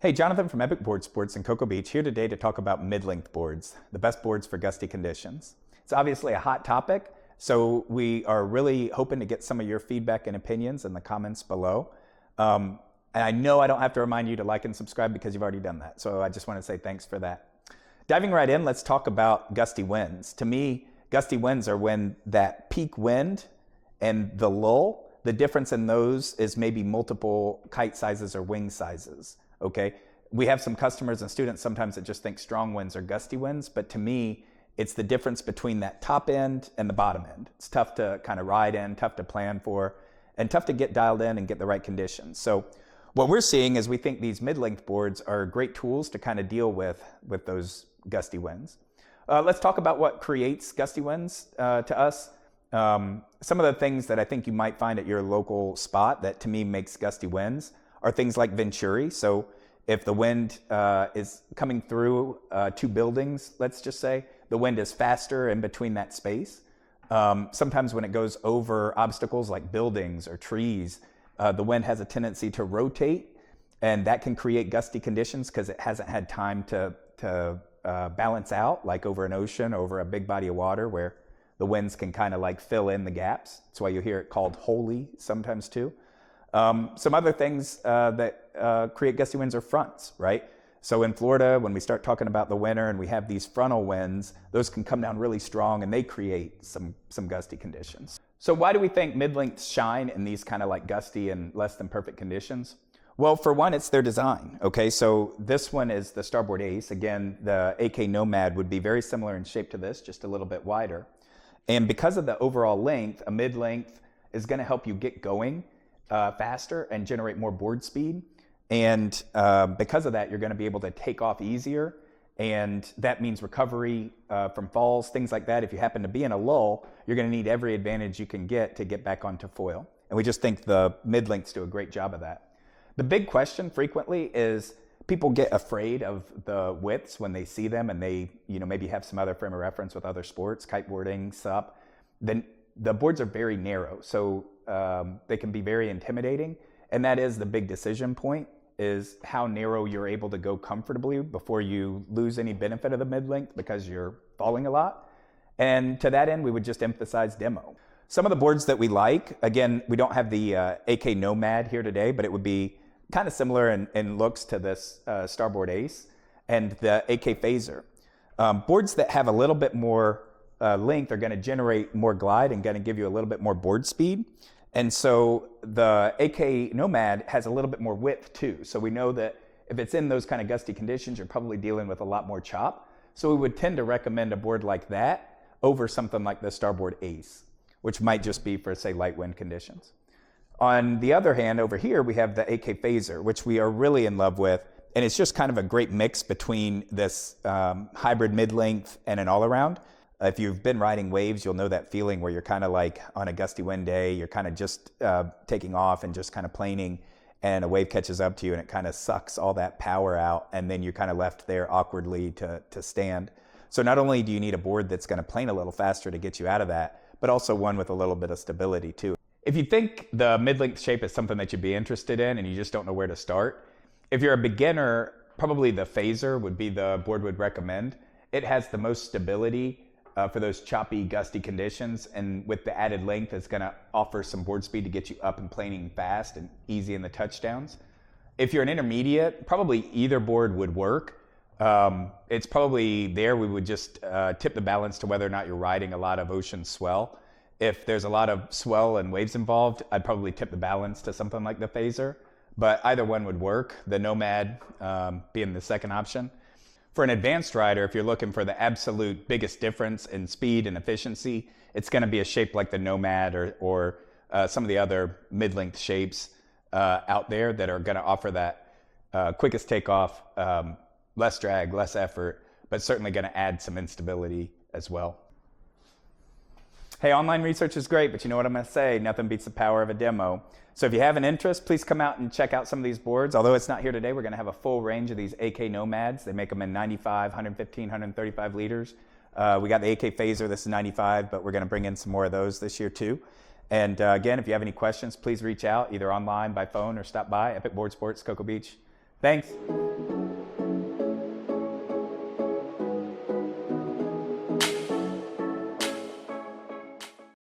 Hey, Jonathan from Epic Board Sports in Cocoa Beach here today to talk about mid-length boards, the best boards for gusty conditions. It's obviously a hot topic, so we are really hoping to get some of your feedback and opinions in the comments below. And I know I don't have to remind you to like and subscribe because you've already done that, so I just want to say thanks for that. Diving right in, let's talk about gusty winds. To me, gusty winds are when that peak wind and the lull, the difference in those is maybe multiple kite sizes or wing sizes. Okay, we have some customers and students sometimes that just think strong winds are gusty winds, but to me, it's the difference between that top end and the bottom end. It's tough to kind of ride in, tough to plan for, and tough to get dialed in and get the right conditions. So what we're seeing is we think these mid-length boards are great tools to kind of deal with those gusty winds. Let's talk about what creates gusty winds to us. Some of the things that I think you might find at your local spot that to me makes gusty winds are things like venturi. So if the wind is coming through two buildings, let's just say, the wind is faster in between that space. Sometimes when it goes over obstacles like buildings or trees, the wind has a tendency to rotate, and that can create gusty conditions because it hasn't had time to balance out, like over an ocean, over a big body of water where the winds can kind of like fill in the gaps. That's why you hear it called holy sometimes too. Some other things that create gusty winds are fronts, right? So in Florida, when we start talking about the winter and we have these frontal winds, those can come down really strong and they create some gusty conditions. So why do we think mid-lengths shine in these kind of like gusty and less than perfect conditions? Well, for one, it's their design. Okay, so this one is the starboard ace. Again, the AK Nomad would be very similar in shape to this, just a little bit wider. And because of the overall length, a mid-length is going to help you get going faster and generate more board speed. And because of that, you're going to be able to take off easier. And that means recovery from falls, things like that. If you happen to be in a lull, you're going to need every advantage you can get to get back onto foil. And we just think the mid-lengths do a great job of that. The big question frequently is people get afraid of the widths when they see them and they maybe have some other frame of reference with other sports, kiteboarding, SUP. Then the boards are very narrow. So they can be very intimidating, and that is the big decision point, is how narrow you're able to go comfortably before you lose any benefit of the mid-length because you're falling a lot. And to that end, we would just emphasize demo. Some of the boards that we like, again, we don't have the AK Nomad here today, but it would be kind of similar in looks to this starboard ace and the AK Phaser. Boards that have a little bit more length are going to generate more glide and going to give you a little bit more board speed. And so the AK Nomad has a little bit more width too. So we know that if it's in those kind of gusty conditions, you're probably dealing with a lot more chop. So we would tend to recommend a board like that over something like the starboard ace, which might just be for, say, light wind conditions. On the other hand, over here, we have the AK Phaser, which we are really in love with. And it's just kind of a great mix between this hybrid mid-length and an all-around. If you've been riding waves, you'll know that feeling where you're kind of like on a gusty wind day, you're kind of just taking off and just kind of planing, and a wave catches up to you and it kind of sucks all that power out, and then you're kind of left there awkwardly to stand. So not only do you need a board that's going to plane a little faster to get you out of that, but also one with a little bit of stability too. If you think the mid-length shape is something that you'd be interested in and you just don't know where to start, if you're a beginner, probably the Phaser would be the board we'd recommend. It has the most stability for those choppy, gusty conditions, and with the added length, it's going to offer some board speed to get you up and planing fast and easy in the touchdowns. If you're an intermediate, probably either board would work. It's probably there we would just tip the balance to whether or not you're riding a lot of ocean swell. If there's a lot of swell and waves involved, I'd probably tip the balance to something like the Phaser, but either one would work, the Nomad being the second option. For an advanced rider, if you're looking for the absolute biggest difference in speed and efficiency, it's going to be a shape like the Nomad or some of the other mid-length shapes out there that are going to offer that quickest takeoff, less drag, less effort, but certainly going to add some instability as well. Hey, online research is great, but you know what I'm going to say, nothing beats the power of a demo. So if you have an interest, please come out and check out some of these boards. Although it's not here today, we're going to have a full range of these AK Nomads. They make them in 95, 115, 135 liters. We got the AK Phaser, this is 95, but we're going to bring in some more of those this year too. And again, if you have any questions, please reach out either online, by phone, or stop by Epic Board Sports, Cocoa Beach. Thanks.